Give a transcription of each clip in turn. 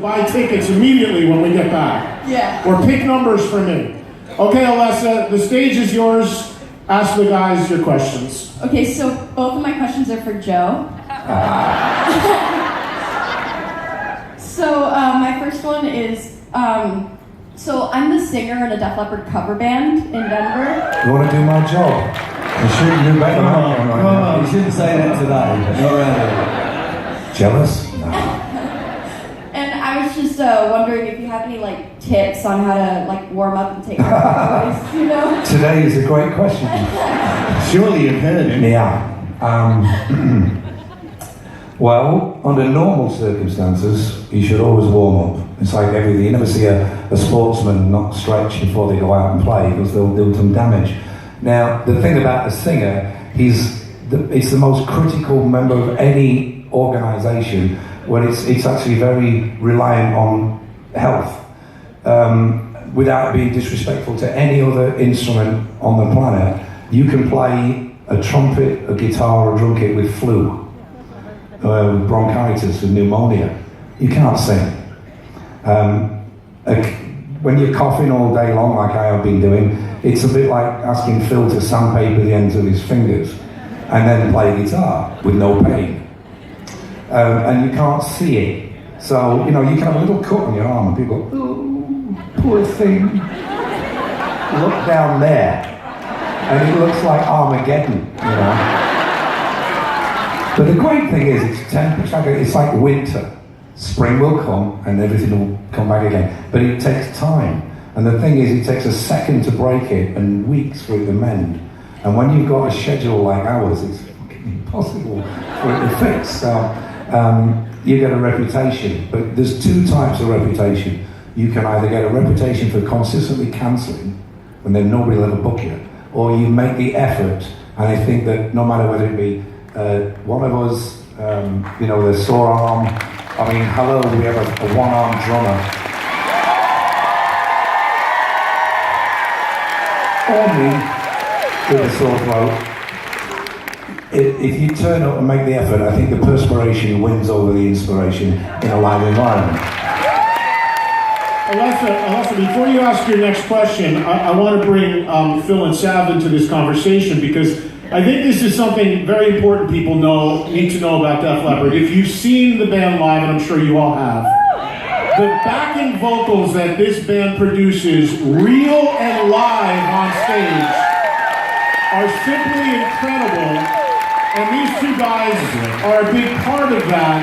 buy tickets immediately when we get back. Yeah. Or pick numbers for me. Okay, Alessa, the stage is yours. Ask the guys your questions. Okay, so both of my questions are for Joe. So my first one is, so I'm the singer in a Def Leppard cover band in Denver. You want to do my job? You shouldn't do better than I am right now. You shouldn't say that today. Not around. Jealous? No. And I was just wondering if you have any like tips on how to like warm up and take care of your voice, you know? Today is a great question. Surely you've heard it. Yeah. Well, under normal circumstances, you should always warm up. It's like everything. You never see a sportsman not stretch before they go out and play because they'll do some damage. Now, the thing about the singer, he's the most critical member of any organisation when it's actually very reliant on health. Without being disrespectful to any other instrument on the planet, you can play a trumpet, a guitar, or a drum kit with flu. With bronchitis, with pneumonia. You can't sing. When you're coughing all day long, like I have been doing, it's a bit like asking Phil to sandpaper the ends of his fingers and then play guitar with no pain. And you can't see it. So, you know, you can have a little cut on your arm and people go, oh, poor thing. Look down there. And it looks like Armageddon, you know. But the great thing is, it's temperature, it's like winter. Spring will come and everything will come back again. But it takes time. And the thing is, it takes a second to break it and weeks for it to mend. And when you've got a schedule like ours, it's fucking impossible for it to fix. So you get a reputation. But there's two types of reputation. You can either get a reputation for consistently cancelling, when then nobody will ever book you, or you make the effort. And I think that no matter whether it be one of us, you know, the sore arm. I mean, hello, we have a one-armed drummer. Or me, with a sore throat. If you turn up and make the effort, I think the perspiration wins over the inspiration in a live environment. Alessa, before you ask your next question, I want to bring Phil and Sav into this conversation because I think this is something very important people need to know about Def Leppard. If you've seen the band live, and I'm sure you all have, the backing vocals that this band produces, real and live on stage, are simply incredible. And these two guys are a big part of that,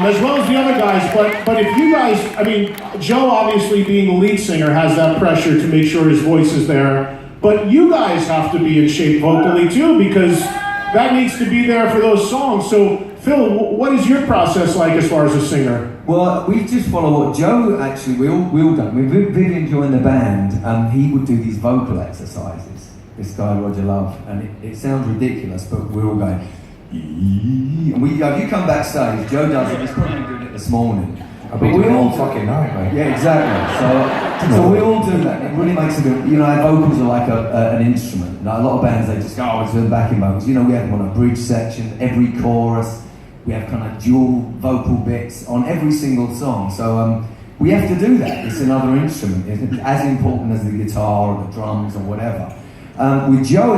as well as the other guys. But if you guys, I mean, Joe obviously being the lead singer has that pressure to make sure his voice is there. But you guys have to be in shape vocally too, because that needs to be there for those songs. So, Phil, what is your process like as far as a singer? Well, we just follow what Joe actually, we all done. With Vivian joined the band, he would do these vocal exercises, this guy Roger Love, and it sounds ridiculous, but we're all going, and if you come backstage, Joe does it, he's probably doing it this morning. I've been doing it all fucking night, mate. Yeah, exactly. So we all do that. It really makes it good. You know, our vocals are like an instrument. Now, a lot of bands, they just go, oh, it's for the backing vocals. You know, we have them on a bridge section, every chorus. We have kind of dual vocal bits on every single song. So we have to do that. It's another instrument. It's as important as the guitar or the drums or whatever. With Joe,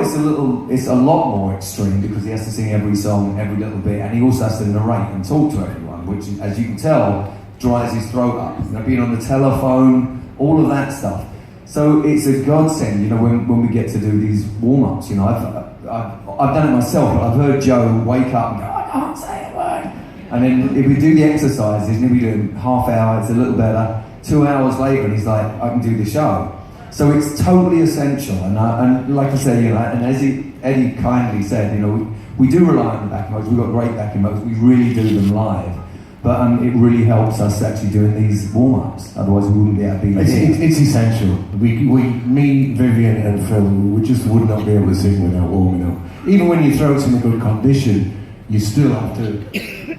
it's a lot more extreme because he has to sing every song, every little bit, and he also has to narrate and talk to everyone, which, as you can tell, dries his throat up. You know, being on the telephone, all of that stuff. So it's a godsend, you know, when we get to do these warm-ups. You know, I've done it myself, but I've heard Joe wake up and go, I can't say a word. And then if we do the exercises, and we do half hour, it's a little better. 2 hours later, and he's like, I can do the show. So it's totally essential. And like I said, you know, and as Eddie kindly said, you know, we do rely on the backing vocals. We've got great backing vocals. We really do them live. But it really helps us actually doing these warm-ups. Otherwise, we wouldn't be able to be here. It's essential. Me, Vivian, and Phil, we just would not be able to sing without warming up. Even when you throw it in a good condition, you still have to.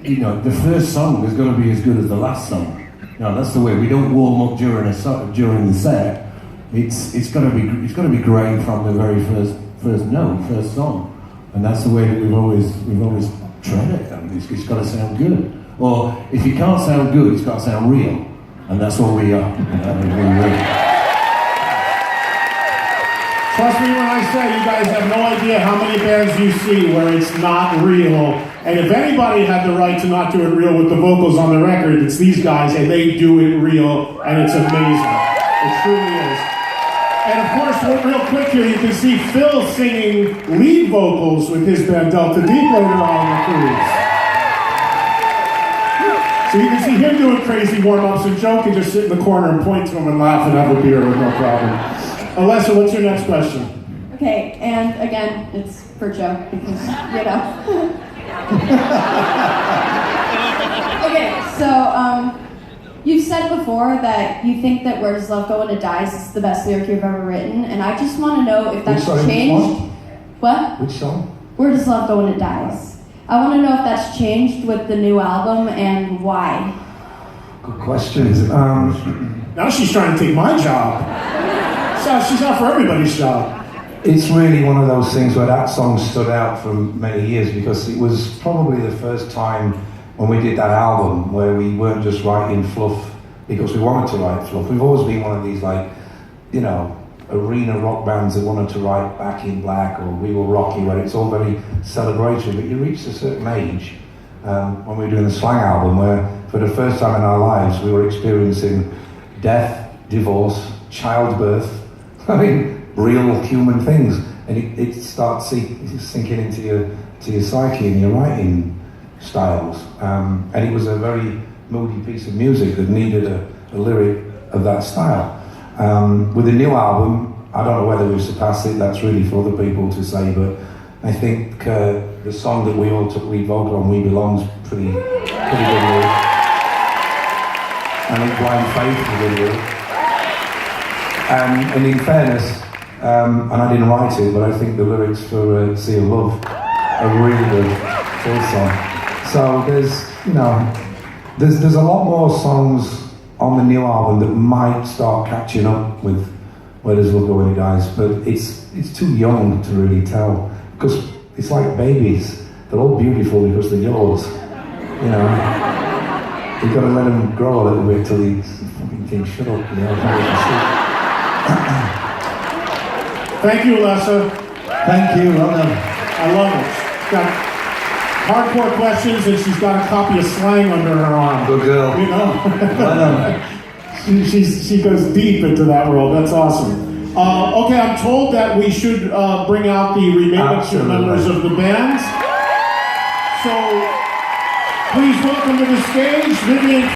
You know, the first song is going to be as good as the last song. You know, that's the way. We don't warm up during the set. It's going to be great from the very first song, and that's the way that we've always tried it. And it's got to sound good. Or if it can't sound good, it's got to sound real. And that's what we are. Trust me when I say you guys have no idea how many bands you see where it's not real. And if anybody had the right to not do it real with the vocals on the record, it's these guys, and they do it real, and it's amazing. It truly is. And of course, real quick here, you can see Phil singing lead vocals with his band Delta Deep later on in the cruise. So you can see him doing crazy warm-ups, and Joe can just sit in the corner and point to him and laugh and have a beer with no problem. Alessa, what's your next question? Okay, and again, it's for Joe because Okay, so you've said before that you think that "Where Does Love Go When It Dies" is the best lyric you've ever written, and I just want to know if that's changed. What? Which song? "Where Does Love Go When It Dies"? I want to know if that's changed with the new album and why. Good questions. Now she's trying to take my job. So she's out for everybody's job. It's really one of those things where that song stood out for many years because it was probably the first time when we did that album where we weren't just writing fluff because we wanted to write fluff. We've always been one of these, like, you know, arena rock bands that wanted to write Back in Black or We Will Rock You, where it's all very celebratory, but you reach a certain age when we were doing the Slang album where for the first time in our lives we were experiencing death, divorce, childbirth, I mean, real human things, and it starts sinking into your psyche and your writing styles. And it was a very moody piece of music that needed a lyric of that style. With the new album, I don't know whether we've surpassed it. That's really for other people to say, but I think the song that we all took lead vocal on, "We Belong's pretty good lyric. I think "Blind Faith" is a good lyric. And in fairness, and I didn't write it, but I think the lyrics for "Sea of Love" are really good full song. So there's a lot more songs on the new album that might start catching up with "Where Does Love Go When It Dies," but it's too young to really tell because it's like babies; they're all beautiful because they're yours. You know, you've got to let them grow a little bit till they fucking think, "Shut up," you know. Thank you, Alessa. Thank you, well done. I love it. She's got hardcore questions, and she's got a copy of Slang under her arm. Good girl. You know, Well done. she goes deep into that world. That's awesome. Okay, I'm told that we should bring out the remaining Absolutely. members of the band. So please welcome to the stage Vivian.